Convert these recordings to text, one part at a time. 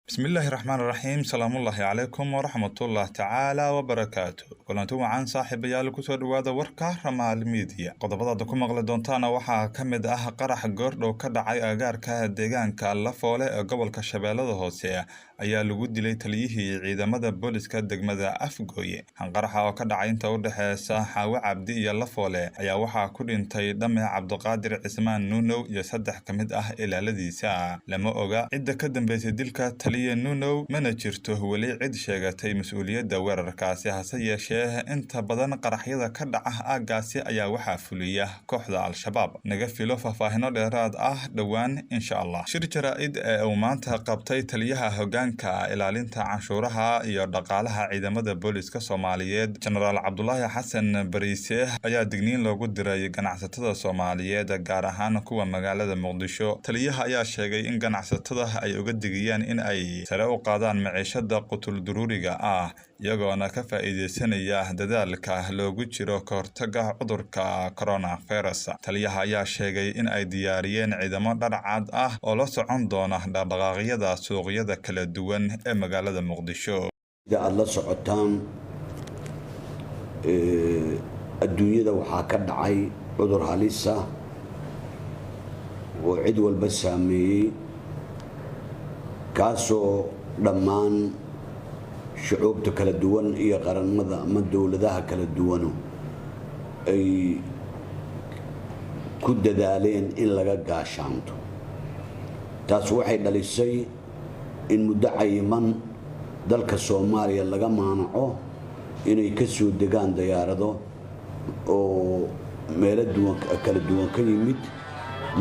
بسم الله الرحمن الرحيم سلام الله عليكم ورحمة الله تعالى وبركاته كلنتو عن صاحب يال كسو دوادا وركا رمال ميديا qodobada ku maqli doontaana waxa kamid ah qarax goordhow ka dhacay agaarka deegaanka Lafoole ee gobolka Shabeellada Hoose ayaa lagu dilay taliyihii ciidamada booliska degmada Afgooye qaraxa oo ka dhacay inta u dhaxeysa Xaawo Cabdi iyo Lafoole ayaa waxa ku dhintay Dhame Cabdiqaadir Cismaan Nuunow iyo saddex kamid ah ilaaladiisa lama oga cidda ka dambeysay dilka Nuunow mana jirto wali cid sheegatay mas'uuliyadda weerarkaasi hase yeeshee inta badan qaraxyada ka dhaca aagaasi ayaa waxa fuliya kooxda Al-Shabaab naga filo faahfaahino dheeraad ah dhawaan insha Allah shir jaraa'id ee maanta qabtay taliyaha hoggaanka ilaalinta canshuuraha iyo dhaqaalaha ciidamada booliska Soomaaliyeed General Cabdullaahi Xasan Bariise ayaa digniin loogu diray ganacsatada Soomaaliyeed gaar ahaan kuwa magaalada Muqdisho taliyaha ayaa sheegay in ganacsatada ay uga digayaan in ay sare u qaadaan maciishada qutul duruuriga ah iyagoona ka faa'iideysanaya dadaalka loogu jiro ka hortagga cudurka coronavirus taliyaha ayaa sheegay in ay diyaariyeen ciidamo dharcad ah oo la socon doona dhaqdhaqaaqyada suuqyada kala duwan ee magaalada Muqdisho aad la socotaan adduunyada waxaa ka dhacay cudur halis ah oo cid walba saameeyay kaasoo dhammaan shucuubta kala duwan iyo qaranada ama dowladaha kala duwan ay ku dadaaleen in laga gaashaanto taas waxay dhalisay in muddo cayiman dalka Soomaaliya laga maanaco inay ka soo degaan diyaarado oo meelo kala duwan ka yimid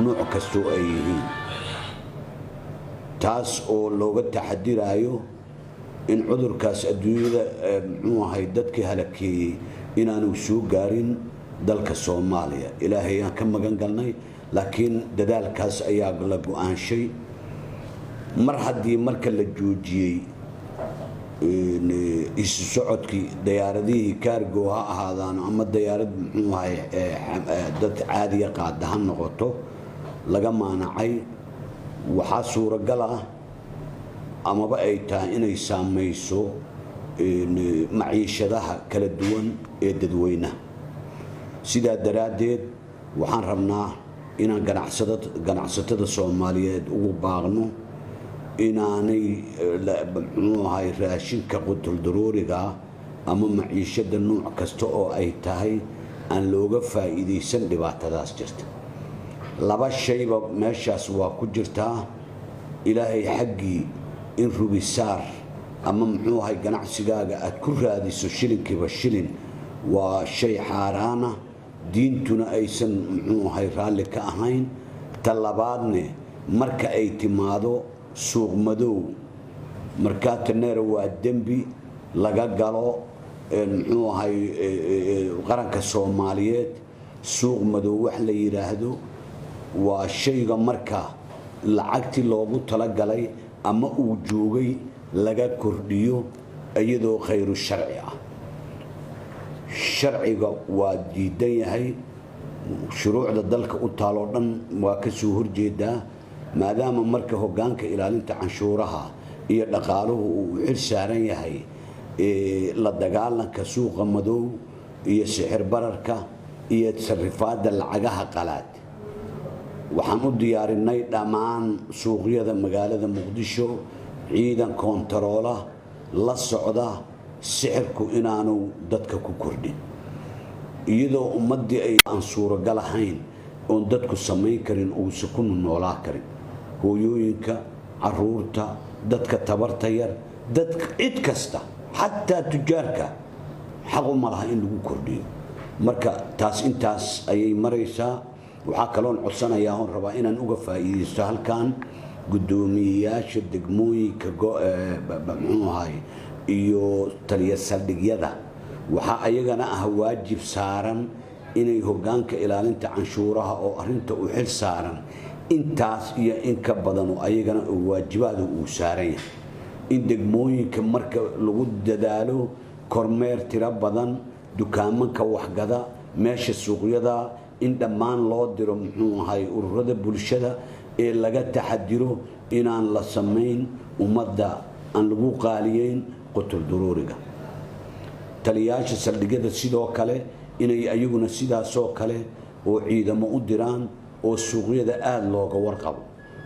nooc kastoo ay yihiin taas oo looga taxadirayo in cudurkaas adduunyada muxuu ahay dadkii halakeeyay inaanu soo gaarin dalka Soomaaliya ilaahay aan ka magan galnay laakiin dadaalkaas ayaa la go'aanshay mar haddii marka la joojiyay isu socodkii diyaaradihii cargo ha ahaadaan ama diyaarad muxuu ahay dad caadiya qaada ha noqoto laga maanacay waxaa suuragal ah amaba ay tahay inay saameyso maciishadaha kala duwan ee dadweynaha sidaa daraadeed waxaan rabnaa inaan ganacsatada Soomaaliyeed ugu baaqno inaanay muxuu ahay raashinka qutul duruuriga ama maciishada nooc kasta oo ay tahay aan looga faa'iideysan dhibaatadaas jirta laba shayba meeshaas waa ku jirtaa ilaahay xaqii in rubisaar ama muxuu ahay ganacsigaaga aad ku raadiso shilinkiiba shilin waa shay xaaraana diintuna aysan muxuu ahay raalli ka ahayn talabaadne marka ay timaado suuq madow markaatneera waa dembi laga galo muxuu ahay qaranka Soomaaliyeed suuq madow wax la yiraahdo waa shayga marka lacagtii loogu talagalay ama uu joogay laga kordhiyo iyadoo khayru sharci ah sharciga waa diidan yahay shuruucda dalka u taalo dhan waa ka soo horjeedaa maadaama marka hoggaanka ilaalinta canshuuraha iyo dhaqaaluhu uu xil saaran yahay la dagaalanka suuqa madow iyo sixir bararka iyo sarrifaadda lacagaha qalaad waxaan u diyaarinay dhammaan suuqyada magaalada Muqdisho ciidan kontaroola la socda sixirku inaanu dadka ku kordhin iyadoo ummadii ay aan suuragal ahayn oo dadku sameyn karin oo ku noolaa karin hooyooyinka caruurta dadka tabarta yar dadka cid kasta xataa tujaarka xaq uma laha in lagu kordhiyo marka taas intaas ayay maraysaa waxaa kaloon codsanayaa oon rabaa inaan uga faa'iideysto halkan gudoomiyayaasha degmooyinka muxuu ahay iyo taliya saldhigyada waxaa ayagana ah waajib saaran inay hoggaanka ilaalinta canshuuraha oo arrinta u xil saaran intaas iyo in ka badan oo ayagana waajibaadu uu saaran yahay in degmooyinka marka lagu dadaalo kormeer tiro badan dukaamanka waxgada meesha suuqyada in dhammaan loo diro muxuu ahay ururada bulshada ee laga taxadiro inaan la samayn ummadda aan lagu qaaliyeyn qutul duruuriga. taliyaasha saldhigyada sidoo kale inay ayaguna sidaasoo kale oo ciidamo u diraan oo suuqyada aad looga warqabo.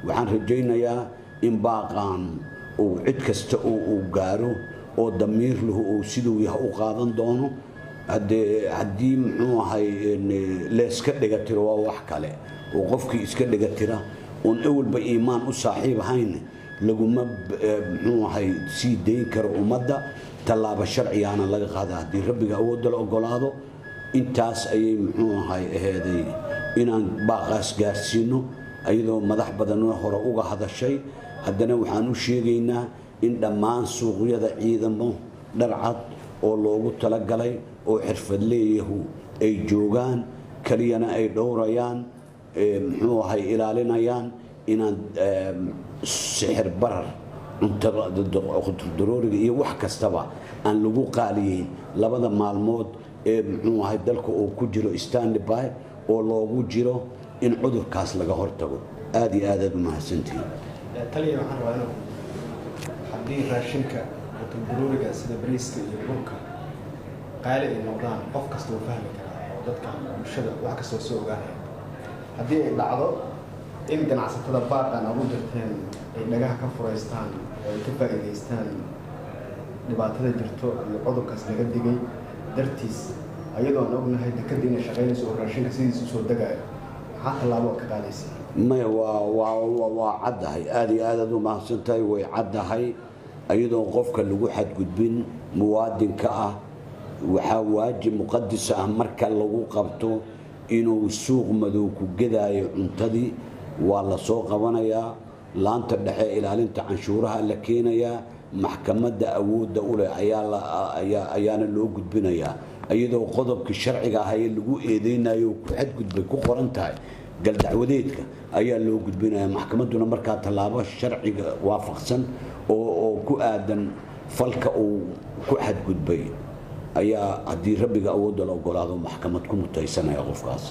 waxaan rajaynayaa in baaqaan uu cid kasta uu gaaro oo damiir lahu uu siduu yahay u qaadan doono. haddii muxuu ahay leeska dhigatiro waa wax kale oo qofkii iska dhigatira oon awalba iimaan u saaxiib ahayn laguma muxuu ahay sii dayn karo ummadda. tallaabo sharciyaana laga qaada haddii rabbiga awoodda la ogolaado. intaas ayay muxuu ahay aheeday inaan baaqaas gaarsiino ayadoo madax badanna hore uga hadashay. haddana waxaan u sheegaynaa in dhammaan suuqyada ciidamo dharcad oo loogu talagalay oo xirfadleeyahu ay joogaan kaliyana ay dhowrayaan muxuu ahay ilaalinayaan inaan sixir barar qutul-daruuriga iyo wax kastaba aan lagu qaaliyeyn labada maalmood ee muxuu ahay dalka uu ku jiro standby oo loogu jiro in cudurkaas laga hortago. aad iyo aad u mahadsantihiin. taliya waxaan rabaa inuu haddii raashinka qutul-daruuriga sida bariiska iyo burka qaali ay noqdaan qof kasta uu fahmi karaa oo dadka bulshada wax kastoo soo ogaanaya. haddii ay dhacdo in ganacsatada baaqan ugu dirteen ay dhagaha ka furaystaan oo ay ka faa'iidaystaan dhibaatada jirto iyo cudurkaas laga digay dartiis ayadoo aan ognahay dekadii inay shaqaynayso oo raashinka sidiisa usoo degaayo maxaa tallaabo ka qaadaysa? maya waa caddahay. aad iyo aad u mahadsantahay. way caddahay ayadoo qofka lagu xadgudbin muwaadinka ah. waxaa waajib muqadis ah marka lagu qabto inuu suuq madow ku gedaayo cuntadii waa la soo qabanayaa. laanta dhexe ilaalinta canshuuraha la keenayaa. maxkamadda awoodda u leh ayaana loo gudbinayaa iyadoo qodobkii sharciga ah ee lagu eedeynayo ku xadgudbay ku qoran tahay galdacwadeedka ayaa loo gudbinayaa. maxkamadduna markaa tallaabo sharciga waafaqsan oo ku aadan falka uu ku xadgudbay ayaa haddii rabbiga awoodda la ogolaado maxkamad ku mutaysanaya qofkaas.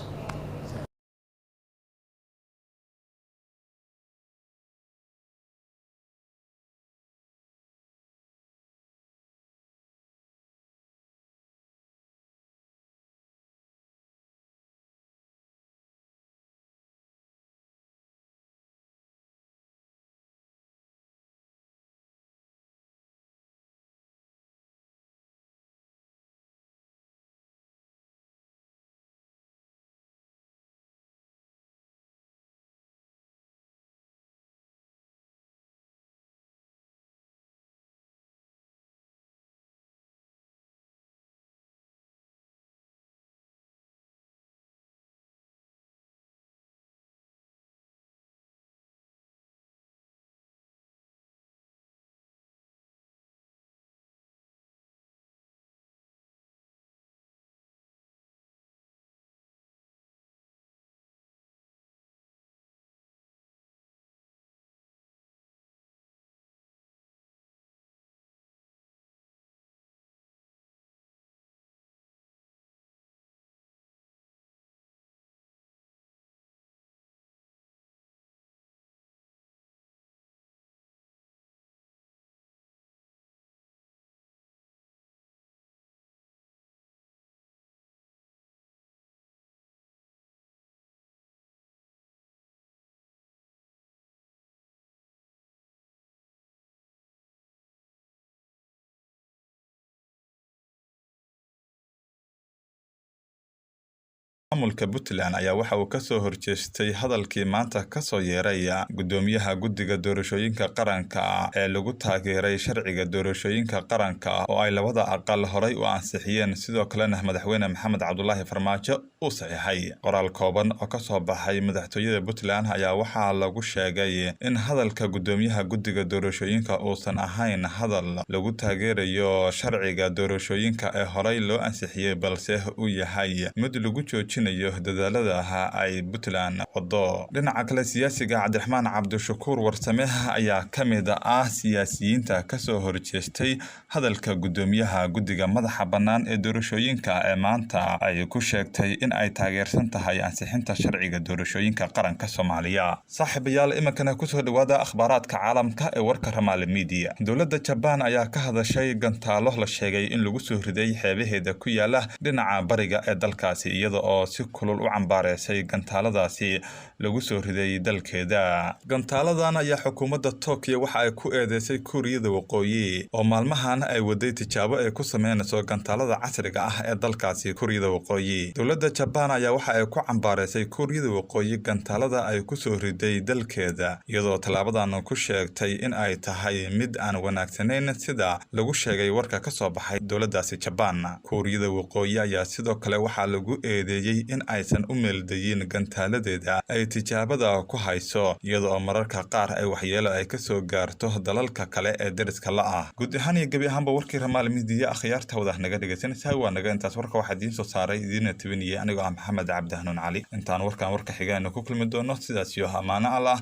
maamulka Puntland ayaa waxa uu ka soo horjeestay hadalkii maanta ka soo yeeraya gudoomiyaha guddiga doorashooyinka qaranka ee lagu taageeray sharciga doorashooyinka qaranka oo ay labada aqal horay u ansixiyeen sidoo kalena madaxweyne Maxamed Cabdullaahi Farmaajo uu saxiixay. qoraal kooban oo ka soo baxay madaxtooyada Puntland ayaa waxaa lagu sheegay in hadalka gudoomiyaha guddiga doorashooyinka uusan ahayn hadal lagu taageerayo sharciga doorashooyinka ee horay loo ansixiyay balse uu yahay mid lagu joojinayo dadaalada ay Puntland wado. dhinaca kale siyaasiga Cabdiraxmaan Cabdishakuur Warsame ayaa ka mid ah siyaasiyiinta ka soo horjeestay hadalka gudoomiyaha guddiga madaxa bannaan ee doorashooyinka ee maanta ay ku sheegtay in ay taageersan tahay ansixinta sharciga doorashooyinka qaranka Soomaaliya. Saaxiibayaal, iminkana ku soo dhawaada akhbaaraadka caalamka ee warka Ramaal Media. Dowladda Japan ayaa ka hadashay gantaalo la sheegay in lagu soo riday xeebaheeda ku yaala dhinaca bariga ee dalkaasi, iyada oo si kulul u cambaareysay gantaaladaasi lagu soo riday dalkeeda. Gantaaladan ayaa xukuumadda Tokyo waxa ay ku eedeysay Kuuriyada Waqooyi oo maalmahan ay waday tijaabo ay ku sameynayso gantaalada casriga ah ee dalkaasi Kuuriyada Waqooyi. Dowladda Japan ayaa waxa ay ku cambaareysay Kuuriyada Waqooyi gantaalada ay ku soo riday dalkeeda, iyadoo talaabadan ku sheegtay in ay tahay mid aan wanaagsanayn sida lagu sheegay warka ka soo baxay dowladdaasi Japan. Kuuriyada Waqooyi ayaa sidoo kale waxaa lagu eedeeyay in aysan u meeldayin gantaaladeeda ay tijaabada ku hayso, iyada oo mararka qaar ay waxyeelo ay ka soo gaarto dalalka kale ee deriska la ah. Guud ahaan iyo gebi ahaanba warkii Ramaal Media akhyaarta wada naga dhegeysanaysaa waa naga intaas. warka waxaa idiin soo saaray idiin tibinaya anigoo ah Maxamed Cabdi Hanuun Cali. intaan warkan warka xigeenna ku kulmi doono sidaas iyo amaano Allah.